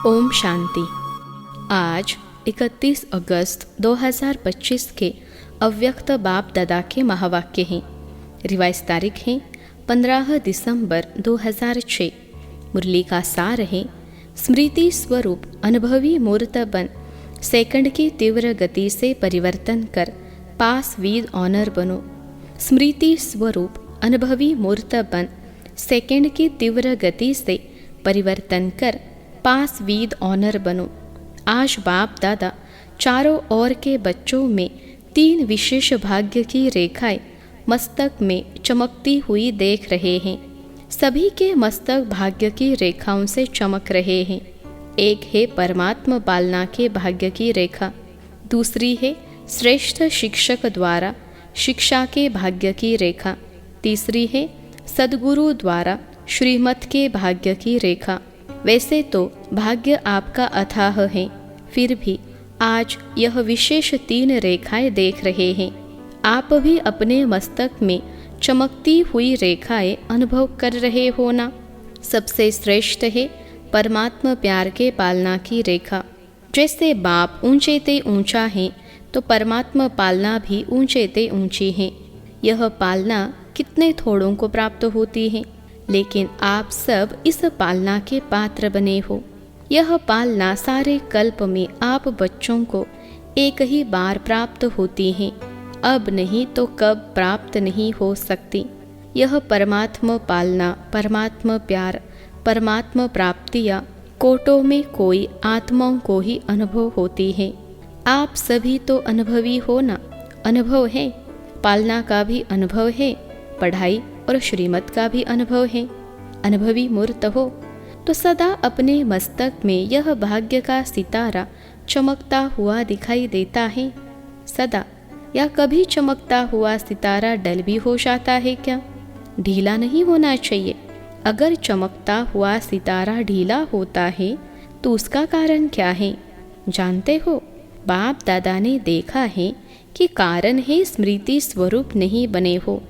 ओम शांति। आज 31 अगस्त 2025 के अव्यक्त बाप दादा के महावाक्य हैं। रिवाइज तारीख है 15 दिसंबर 2006। मुरली का सार है, स्मृति स्वरूप अनुभवी मूर्त बन सेकंड की तीव्र गति से परिवर्तन कर पास विद ऑनर बनो। स्मृति स्वरूप अनुभवी मूर्त बन सेकंड की तीव्र गति से परिवर्तन कर पास विद ऑनर बनो। आज बाप दादा चारों ओर के बच्चों में 3 विशेष भाग्य की रेखाएं मस्तक में चमकती हुई देख रहे हैं। सभी के मस्तक भाग्य की रेखाओं से चमक रहे हैं। एक है परमात्मा पालना के भाग्य की रेखा, दूसरी है श्रेष्ठ शिक्षक द्वारा शिक्षा के भाग्य की रेखा, तीसरी है सद्गुरु द्वारा श्रीमत के भाग्य की रेखा। वैसे तो भाग्य आपका अथाह है, फिर भी आज यह विशेष 3 रेखाएं देख रहे हैं। आप भी अपने मस्तक में चमकती हुई रेखाएं अनुभव कर रहे हो ना। सबसे श्रेष्ठ है परमात्मा प्यार के पालना की रेखा। जैसे बाप ऊंचे ते ऊंचा है, तो परमात्मा पालना भी ऊंचे ते ऊंची है। यह पालना कितने थोड़ों को प्राप्त होती है, लेकिन आप सब इस पालना के पात्र बने हो। यह पालना सारे कल्प में आप बच्चों को एक ही बार प्राप्त होती है, अब नहीं तो कब प्राप्त नहीं हो सकती। यह परमात्मा पालना, परमात्मा प्यार, परमात्मा प्राप्तियाँ कोटों में कोई आत्माओं को ही अनुभव होती है। आप सभी तो अनुभवी हो ना। अनुभव है, पालना का भी अनुभव है, पढ़ाई और श्रीमत का भी अनुभव है। अनुभवी मूर्त हो तो सदा अपने मस्तक में यह भाग्य का सितारा चमकता हुआ दिखाई देता है सदा, या कभी चमकता हुआ सितारा डल भी हो जाता है क्या? ढीला नहीं होना चाहिए। अगर चमकता हुआ सितारा ढीला होता है तो उसका कारण क्या है जानते हो? बाप दादा ने देखा है कि कारण है स्मृति स्वरूप नहीं बने हो।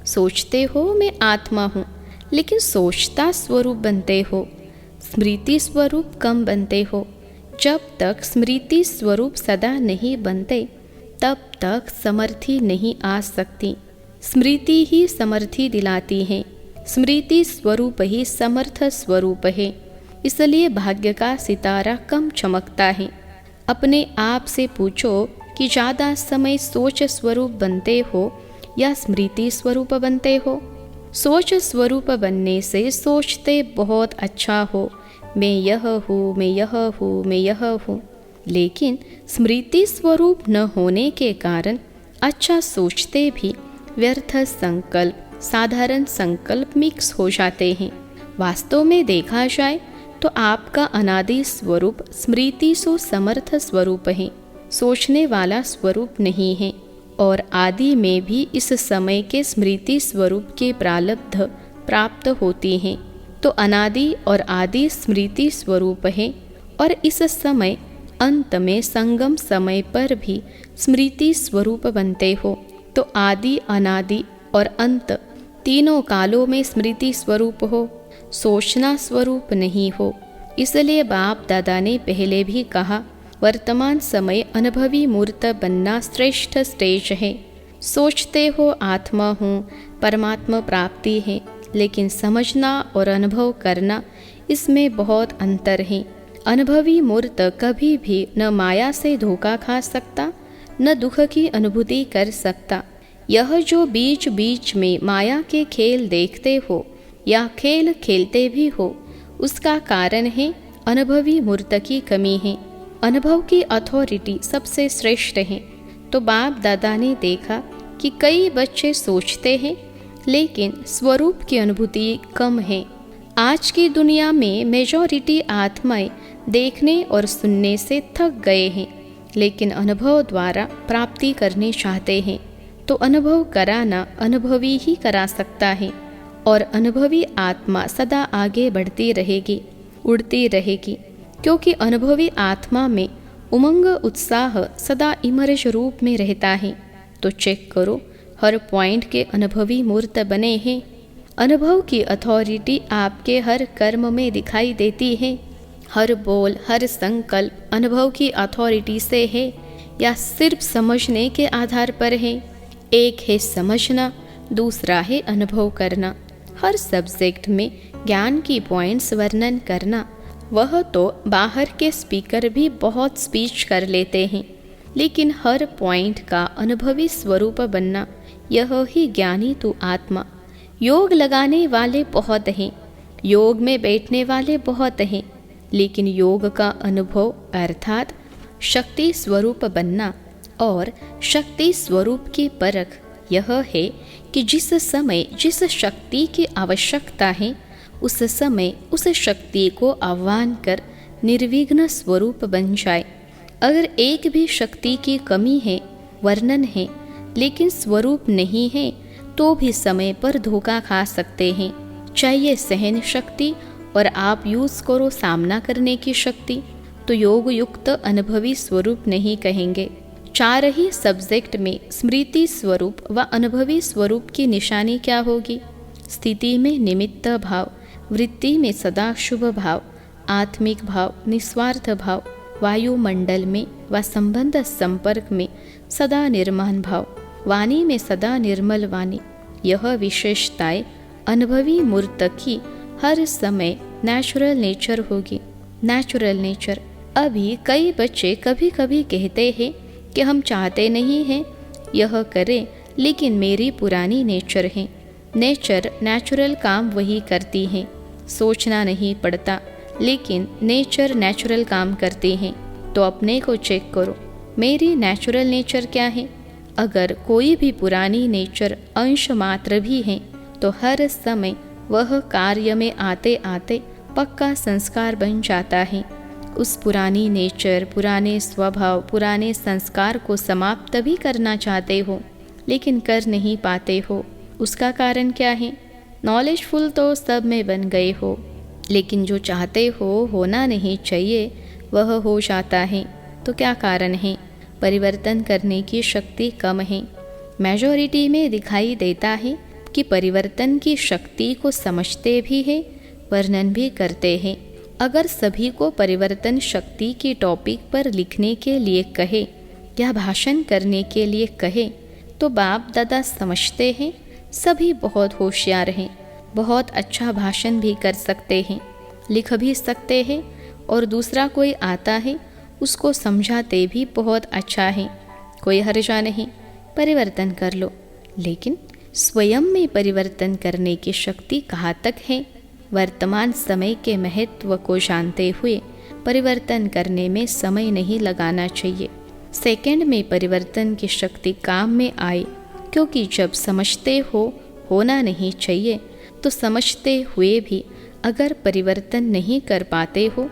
सोचते हो मैं आत्मा हूँ, लेकिन सोचता स्वरूप बनते हो, स्मृति स्वरूप कम बनते हो। जब तक स्मृति स्वरूप सदा नहीं बनते, तब तक समर्थी नहीं आ सकती। स्मृति ही समर्थी दिलाती है। स्मृति स्वरूप ही समर्थ स्वरूप है। इसलिए भाग्य का सितारा कम चमकता है। अपने आप से पूछो कि ज़्यादा समय सोच स्वरूप बनते हो या स्मृति स्वरूप बनते हो? सोच स्वरूप बनने से सोचते बहुत अच्छा हो, मैं यह हूँ, मैं यह हूँ, मैं यह हूँ, लेकिन स्मृति स्वरूप न होने के कारण अच्छा सोचते भी व्यर्थ संकल्प, साधारण संकल्प मिक्स हो जाते हैं। वास्तव में देखा जाए तो आपका अनादि स्वरूप स्मृति सो समर्थ स्वरूप है, सोचने वाला स्वरूप नहीं है। और आदि में भी इस समय के स्मृति स्वरूप के प्रारब्ध प्राप्त होती हैं, तो अनादि और आदि स्मृति स्वरूप है। और इस समय अंत में संगम समय पर भी स्मृति स्वरूप बनते हो, तो आदि, अनादि और अंत तीनों कालों में स्मृति स्वरूप हो, सोचना स्वरूप नहीं हो। इसलिए बाप दादा ने पहले भी कहा, वर्तमान समय अनुभवी मूर्त बनना श्रेष्ठ स्टेज है। सोचते हो आत्मा हूँ, परमात्मा प्राप्ति है, लेकिन समझना और अनुभव करना, इसमें बहुत अंतर है। अनुभवी मूर्त कभी भी न माया से धोखा खा सकता, न दुख की अनुभूति कर सकता। यह जो बीच बीच में माया के खेल देखते हो या खेल खेलते भी हो, उसका कारण है अनुभवी मूर्त की कमी है। अनुभव की अथॉरिटी सबसे श्रेष्ठ है। तो बाप दादा ने देखा कि कई बच्चे सोचते हैं, लेकिन स्वरूप की अनुभूति कम है। आज की दुनिया में मेजॉरिटी आत्माएं देखने और सुनने से थक गए हैं, लेकिन अनुभव द्वारा प्राप्ति करनी चाहते हैं। तो अनुभव कराना अनुभवी ही करा सकता है, और अनुभवी आत्मा सदा आगे बढ़ती रहेगी, उड़ती रहेगी, क्योंकि अनुभवी आत्मा में उमंग उत्साह सदा इमर्ज रूप में रहता है। तो चेक करो, हर पॉइंट के अनुभवी मूर्त बने हैं। अनुभव की अथॉरिटी आपके हर कर्म में दिखाई देती है। हर बोल, हर संकल्प अनुभव की अथॉरिटी से है या सिर्फ समझने के आधार पर है? एक है समझना, दूसरा है अनुभव करना। हर सब्जेक्ट में ज्ञान की पॉइंट्स वर्णन करना, वह तो बाहर के स्पीकर भी बहुत स्पीच कर लेते हैं, लेकिन हर पॉइंट का अनुभवी स्वरूप बनना, यह ही ज्ञानी तू आत्मा। योग लगाने वाले बहुत हैं, योग में बैठने वाले बहुत हैं, लेकिन योग का अनुभव अर्थात शक्ति स्वरूप बनना और शक्ति स्वरूप की परख यह है कि जिस समय जिस शक्ति की आवश्यकता है उस समय उस शक्ति को आह्वान कर निर्विघ्न स्वरूप बन जाए। अगर एक भी शक्ति की कमी है, वर्णन है, लेकिन स्वरूप नहीं है, तो भी समय पर धोखा खा सकते हैं। चाहिए सहन शक्ति और आप यूज करो सामना करने की शक्ति, तो योग युक्त अनुभवी स्वरूप नहीं कहेंगे। चार ही सब्जेक्ट में स्मृति स्वरूप व अनुभवी स्वरूप की निशानी क्या होगी? स्थिति में निमित्त भाव, वृत्ति में सदा शुभ भाव, आत्मिक भाव, निस्वार्थ भाव, वायुमंडल में व संबंध संपर्क में सदा निर्माण भाव, वाणी में सदा निर्मल वाणी। यह विशेषताएं अनुभवी मूर्त की हर समय नेचुरल नेचर होगी। Natural nature. अभी कई बच्चे कभी कभी कहते हैं कि हम चाहते नहीं हैं यह करें, लेकिन मेरी पुरानी नेचर है। नेचर नेचुरल काम वही करती है, सोचना नहीं पड़ता, लेकिन नेचर नेचुरल काम करती है। तो अपने को चेक करो, मेरी नेचुरल नेचर क्या है? अगर कोई भी पुरानी नेचर अंश मात्र भी है तो हर समय वह कार्य में आते आते पक्का संस्कार बन जाता है। उस पुरानी नेचर, पुराने स्वभाव, पुराने संस्कार को समाप्त भी करना चाहते हो, लेकिन कर नहीं पाते हो। उसका कारण क्या है? नॉलेजफुल तो सब में बन गए हो, लेकिन जो चाहते हो होना नहीं चाहिए वह हो जाता है। तो क्या कारण है? परिवर्तन करने की शक्ति कम है। मेजॉरिटी में दिखाई देता है कि परिवर्तन की शक्ति को समझते भी है, वर्णन भी करते हैं। अगर सभी को परिवर्तन शक्ति की टॉपिक पर लिखने के लिए कहे या भाषण करने के लिए कहे तो बाप दादा समझते हैं सभी बहुत होशियार हैं, बहुत अच्छा भाषण भी कर सकते हैं, लिख भी सकते हैं, और दूसरा कोई आता है उसको समझाते भी बहुत अच्छा है। कोई हर्जा नहीं, परिवर्तन कर लो। लेकिन स्वयं में परिवर्तन करने की शक्ति कहाँ तक है? वर्तमान समय के महत्व को जानते हुए परिवर्तन करने में समय नहीं लगाना चाहिए। सेकंड में परिवर्तन की शक्ति काम में आए, क्योंकि जब समझते हो होना नहीं चाहिए तो समझते हुए भी अगर परिवर्तन नहीं कर पाते हो,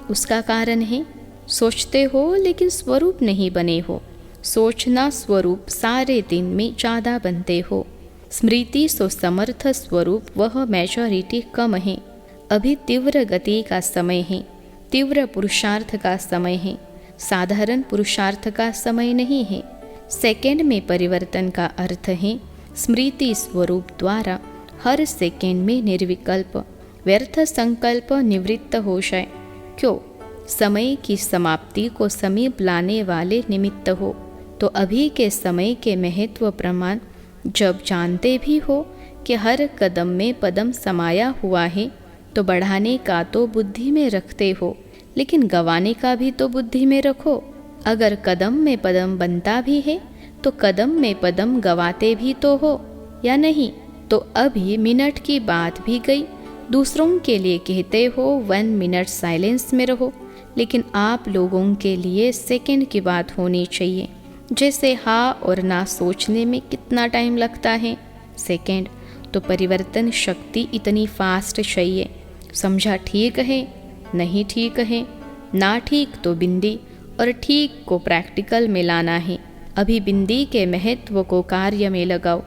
उसका कारण है सोचते हो लेकिन स्वरूप नहीं बने हो। सोचना स्वरूप सारे दिन में ज़्यादा बनते हो, स्मृति सो समर्थ स्वरूप वह मेजॉरिटी कम है। अभी तीव्र गति का समय है, तीव्र पुरुषार्थ का समय है, साधारण पुरुषार्थ का समय नहीं है। सेकंड में परिवर्तन का अर्थ है स्मृति स्वरूप द्वारा हर सेकंड में निर्विकल्प व्यर्थ संकल्प निवृत्त हो जाए। क्यों? समय की समाप्ति को समीप लाने वाले निमित्त हो। तो अभी के समय के महत्व प्रमाण जब जानते भी हो कि हर कदम में पदम समाया हुआ है, तो बढ़ाने का तो बुद्धि में रखते हो, लेकिन गंवाने का भी तो बुद्धि में रखो। अगर कदम में पदम बनता भी है तो कदम में पदम गवाते भी तो हो या नहीं? तो अभी मिनट की बात भी गई। दूसरों के लिए कहते हो 1 मिनट साइलेंस में रहो, लेकिन आप लोगों के लिए सेकंड की बात होनी चाहिए। जैसे हाँ और ना सोचने में कितना टाइम लगता है? सेकंड। तो परिवर्तन शक्ति इतनी फास्ट चाहिए। समझा ठीक है, नहीं ठीक है, ना ठीक तो बिंदी, और ठीक को प्रैक्टिकल में लाना है। अभी बिंदी के महत्व को कार्य में लगाओ।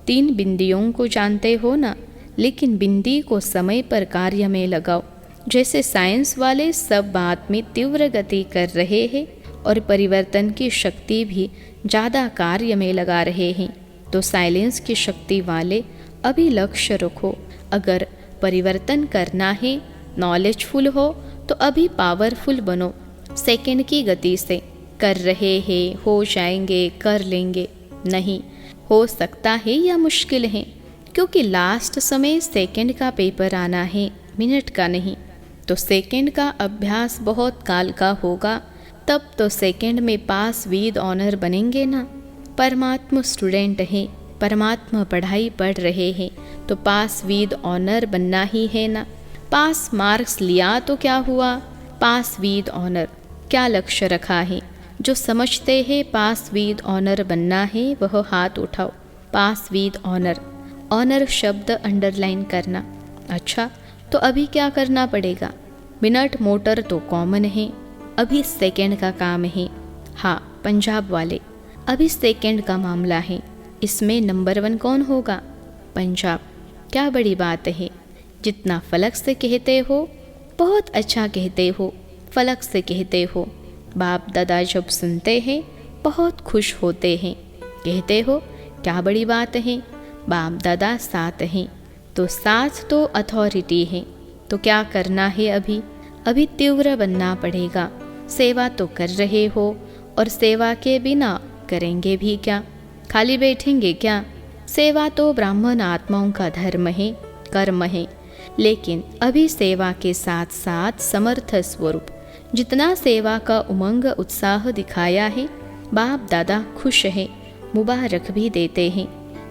3 बिंदियों को जानते हो ना, लेकिन बिंदी को समय पर कार्य में लगाओ। जैसे साइंस वाले सब बात में तीव्र गति कर रहे हैं और परिवर्तन की शक्ति भी ज़्यादा कार्य में लगा रहे हैं, तो साइलेंस की शक्ति वाले अभी लक्ष्य रखो। अगर परिवर्तन करना है, नॉलेजफुल हो, तो तो अभी पावरफुल बनो, सेकंड की गति से। कर रहे हैं, हो जाएंगे, कर लेंगे, नहीं, हो सकता है या मुश्किल है, क्योंकि लास्ट समय सेकंड का पेपर आना है, मिनट का नहीं। तो सेकंड का अभ्यास बहुत काल का होगा, तब तो सेकंड में पास विद ऑनर बनेंगे ना। परमात्मा स्टूडेंट हैं, परमात्मा पढ़ाई पढ़ रहे हैं, तो पास विद ऑनर बनना ही है ना। पास मार्क्स लिया तो क्या हुआ, पास विद ऑनर। क्या लक्ष्य रखा है? जो समझते हैं पास विद ऑनर बनना है वह हाथ उठाओ। पास विद ऑनर, ऑनर शब्द अंडरलाइन करना। अच्छा, तो अभी क्या करना पड़ेगा? मिनट मोटर तो कॉमन है, अभी सेकंड का काम है। हाँ, पंजाब वाले, अभी सेकंड का मामला है, इसमें नंबर 1 कौन होगा? पंजाब। क्या बड़ी बात है, जितना फलक से कहते हो, बहुत अच्छा कहते हो, फलक से कहते हो। बाप दादा जब सुनते हैं बहुत खुश होते हैं, कहते हो क्या बड़ी बात है, बाप दादा साथ हैं, तो साथ तो अथॉरिटी है। तो क्या करना है अभी? अभी तीव्र बनना पड़ेगा। सेवा तो कर रहे हो, और सेवा के बिना करेंगे भी क्या, खाली बैठेंगे क्या? सेवा तो ब्राह्मण आत्माओं का धर्म है, कर्म है, लेकिन अभी सेवा के साथ साथ समर्थ स्वरूप, जितना सेवा का उमंग उत्साह दिखाया है, बाप दादा खुश है, मुबारक भी देते हैं।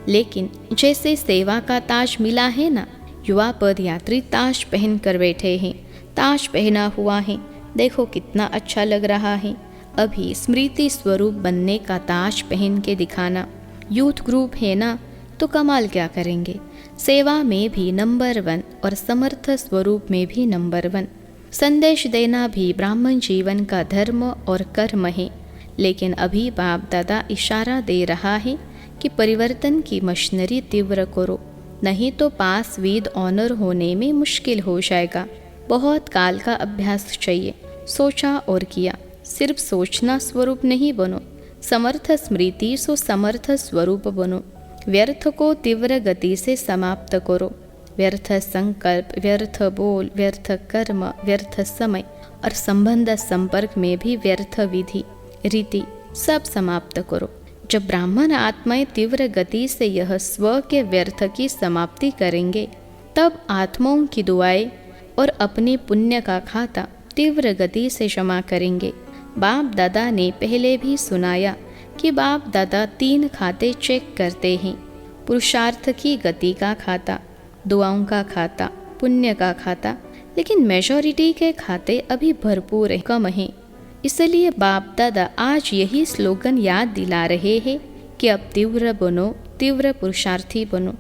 लेकिन जैसे सेवा का ताज मिला है ना, युवा पद यात्री ताज पहन कर बैठे हैं, ताज पहना हुआ है, देखो कितना अच्छा लग रहा है। अभी स्मृति स्वरूप बनने का ताज पहन के दिखाना। यूथ ग्रुप है ना, तो कमाल क्या करेंगे, सेवा में भी नंबर 1 और समर्थ स्वरूप में भी नंबर 1। संदेश देना भी ब्राह्मण जीवन का धर्म और कर्म है। लेकिन अभी बाप दादा इशारा दे रहा है कि परिवर्तन की मशीनरी तीव्र करो, नहीं तो पास विद ऑनर होने में मुश्किल हो जाएगा। बहुत काल का अभ्यास चाहिए। सोचा और किया, सिर्फ सोचना स्वरूप नहीं बनो, समर्थ स्मृति सो समर्थ स्वरूप बनो। व्यर्थ को तीव्र गति से समाप्त करो। व्यर्थ संकल्प, व्यर्थ बोल, व्यर्थ कर्म, व्यर्थ समय और संबंध संपर्क में भी व्यर्थ विधि रीति सब समाप्त करो। जब ब्राह्मण आत्माएं तीव्र गति से यह स्व के व्यर्थ की समाप्ति करेंगे, तब आत्माओं की दुआएं और अपने पुण्य का खाता तीव्र गति से जमा करेंगे। बाप दादा ने पहले भी सुनाया कि बाप दादा 3 खाते चेक करते हैं, पुरुषार्थ की गति का खाता, दुआओं का खाता, पुण्य का खाता, लेकिन मेजॉरिटी के खाते अभी भरपूर कम हैं। इसलिए बाप दादा आज यही स्लोगन याद दिला रहे हैं कि अब तीव्र बनो, तीव्र पुरुषार्थी बनो,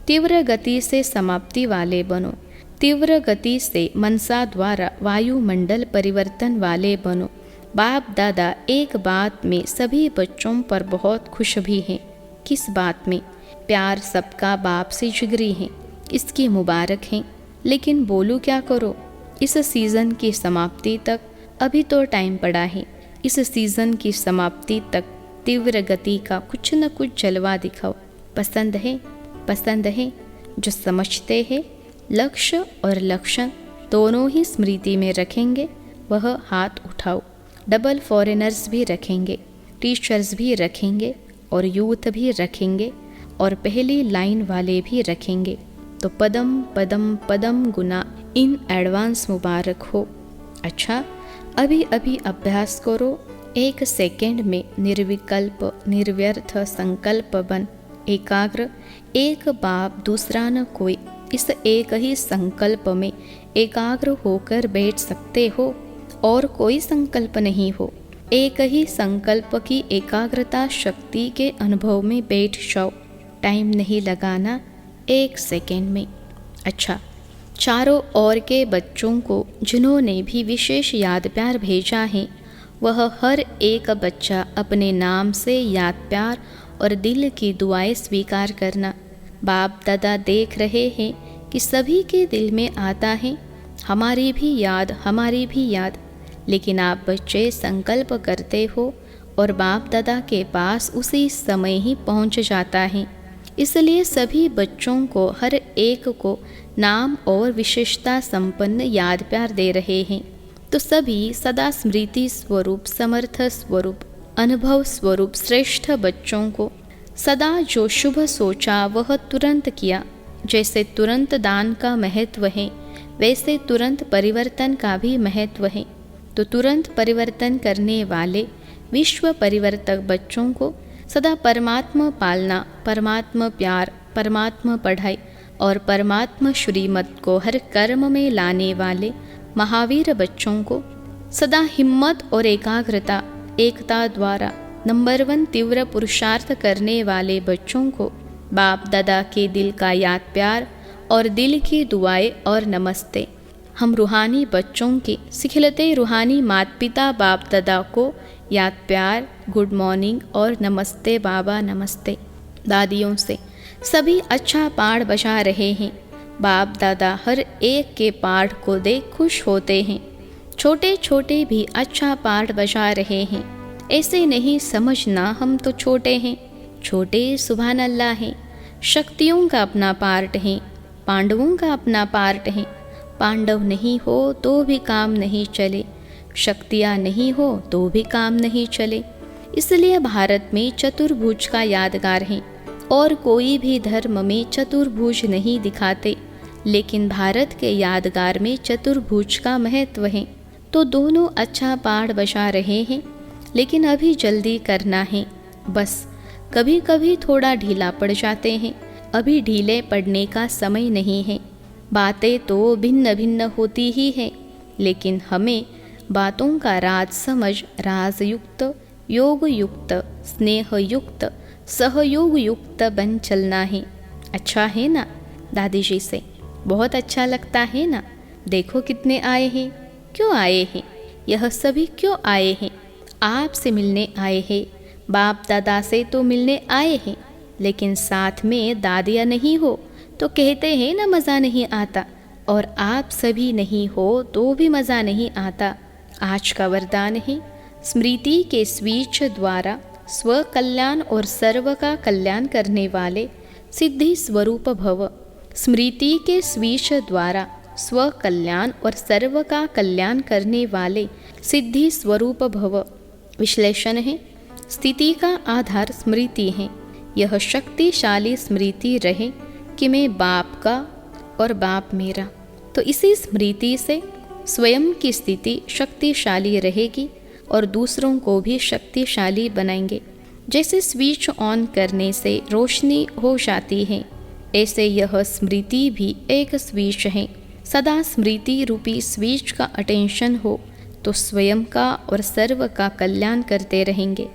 तीव्र गति से समाप्ति वाले बनो, तीव्र गति से मनसा द्वारा वायुमंडल परिवर्तन वाले बनो। बाप दादा एक बात में सभी बच्चों पर बहुत खुश भी हैं। किस बात में? प्यार सबका बाप से जिगरी है, इसकी मुबारक हैं। लेकिन बोलूँ क्या करो, इस सीज़न की समाप्ति तक अभी तो टाइम पड़ा है। इस सीज़न की समाप्ति तक तीव्र गति का कुछ न कुछ जलवा दिखाओ। पसंद है? पसंद है? जो समझते हैं लक्ष्य और लक्षण दोनों ही स्मृति में रखेंगे, वह हाथ उठाओ। डबल फॉरेनर्स भी रखेंगे, टीचर्स भी रखेंगे, और यूथ भी रखेंगे, और पहली लाइन वाले भी रखेंगे। तो पदम पदम पदम गुना इन एडवांस मुबारक हो। अच्छा, अभी अभी अभ्यास करो। 1 सेकेंड में निर्विकल्प निर्व्यर्थ संकल्प बन एकाग्र। एक बाप दूसरा न कोई, इस एक ही संकल्प में एकाग्र होकर बैठ सकते हो, और कोई संकल्प नहीं हो। एक ही संकल्प की एकाग्रता शक्ति के अनुभव में बैठ जाओ। टाइम नहीं लगाना, 1 सेकेंड में। अच्छा, चारों ओर के बच्चों को जिन्होंने भी विशेष याद प्यार भेजा है, वह हर एक बच्चा अपने नाम से याद प्यार और दिल की दुआएं स्वीकार करना। बाप दादा देख रहे हैं कि सभी के दिल में आता है, हमारी भी याद, हमारी भी याद। लेकिन आप बच्चे संकल्प करते हो और बाप दादा के पास उसी समय ही पहुंच जाता है। इसलिए सभी बच्चों को, हर एक को नाम और विशेषता संपन्न याद प्यार दे रहे हैं। तो सभी सदा स्मृति स्वरूप, समर्थ स्वरूप, अनुभव स्वरूप श्रेष्ठ बच्चों को सदा जो शुभ सोचा वह तुरंत किया। जैसे तुरंत दान का महत्व है, वैसे तुरंत परिवर्तन का भी महत्व है। तो तुरंत परिवर्तन करने वाले विश्व परिवर्तक बच्चों को सदा परमात्मा पालना, परमात्मा प्यार, परमात्मा पढ़ाई और परमात्मा श्रीमत को हर कर्म में लाने वाले महावीर बच्चों को सदा हिम्मत और एकाग्रता, एकता द्वारा नंबर 1 तीव्र पुरुषार्थ करने वाले बच्चों को बाप दादा के दिल का याद प्यार और दिल की दुआएं और नमस्ते। हम रूहानी बच्चों के सिखलते रूहानी माता पिता बाप दादा को याद प्यार, गुड मॉर्निंग और नमस्ते बाबा, नमस्ते दादियों से सभी अच्छा पाठ बजा रहे हैं। बाप दादा हर एक के पाठ को देख खुश होते हैं। छोटे छोटे भी अच्छा पाठ बजा रहे हैं। ऐसे नहीं समझना हम तो छोटे हैं। छोटे सुभान अल्लाह हैं। शक्तियों का अपना पार्ट है, पांडवों का अपना पार्ट है। पांडव नहीं हो तो भी काम नहीं चले, शक्तियाँ नहीं हो तो भी काम नहीं चले। इसलिए भारत में चतुर्भुज का यादगार है। और कोई भी धर्म में चतुर्भुज नहीं दिखाते, लेकिन भारत के यादगार में चतुर्भुज का महत्व है। तो दोनों अच्छा पाठ बजा रहे हैं, लेकिन अभी जल्दी करना है। बस कभी कभी थोड़ा ढीला पड़ जाते हैं। अभी ढीले पड़ने का समय नहीं है। बातें तो भिन्न भिन्न होती ही हैं, लेकिन हमें बातों का राज समझ राजयुक्त, योगयुक्त, स्नेहयुक्त, सहयोग युक्त बन चलना है। अच्छा है ना? दादी जी से बहुत अच्छा लगता है ना? देखो कितने आए हैं। क्यों आए हैं? यह सभी क्यों आए हैं? आपसे मिलने आए हैं। बाप दादा से तो मिलने आए हैं, लेकिन साथ में दादियाँ नहीं हो तो कहते हैं ना मज़ा नहीं आता। और आप सभी नहीं हो तो भी मज़ा नहीं आता। आज का वरदान है स्मृति के स्विच द्वारा स्व कल्याण और सर्व का कल्याण करने वाले सिद्धि स्वरूप भव। स्मृति के स्विच द्वारा स्व कल्याण और सर्व का कल्याण करने वाले सिद्धि स्वरूप भव। विश्लेषण है, स्थिति का आधार स्मृति है। यह शक्तिशाली स्मृति रहे कि मैं बाप का और बाप मेरा। तो इसी स्मृति से स्वयं की स्थिति शक्तिशाली रहेगी और दूसरों को भी शक्तिशाली बनाएंगे। जैसे स्विच ऑन करने से रोशनी हो जाती है, ऐसे यह स्मृति भी एक स्विच है। सदा स्मृति रूपी स्विच का अटेंशन हो तो स्वयं का और सर्व का कल्याण करते रहेंगे।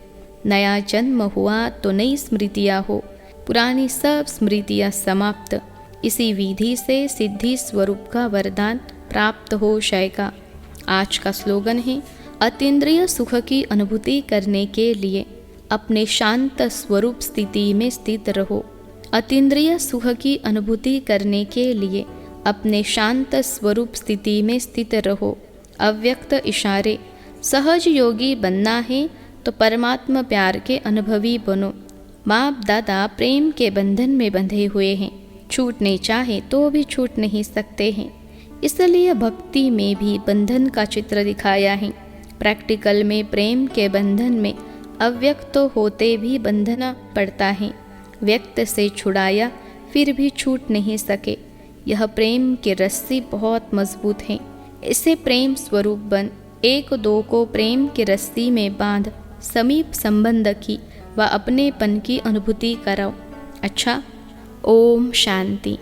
नया जन्म हुआ तो नई स्मृतियाँ हो, पुरानी सब स्मृतियाँ समाप्त। इसी विधि से सिद्धि स्वरूप का वरदान प्राप्त हो जाएगा। आज का स्लोगन है, अतीन्द्रिय सुख की अनुभूति करने के लिए अपने शांत स्वरूप स्थिति में स्थित रहो। अतीन्द्रिय सुख की अनुभूति करने के लिए अपने शांत स्वरूप स्थिति में स्थित रहो। अव्यक्त इशारे, सहज योगी बनना है तो परमात्मा प्यार के अनुभवी बनो। बाप दादा प्रेम के बंधन में बंधे हुए हैं, छूटने चाहे तो भी छूट नहीं सकते हैं। इसलिए भक्ति में भी बंधन का चित्र दिखाया है। प्रैक्टिकल में प्रेम के बंधन में अव्यक्त होते भी बंधना पड़ता है। व्यक्त से छुड़ाया फिर भी छूट नहीं सके। यह प्रेम की रस्सी बहुत मजबूत है। इसे प्रेम स्वरूप बन एक दो को प्रेम की रस्सी में बांध समीप संबंध की व अपनेपन की अनुभूति कराओ। अच्छा, ओम शांति।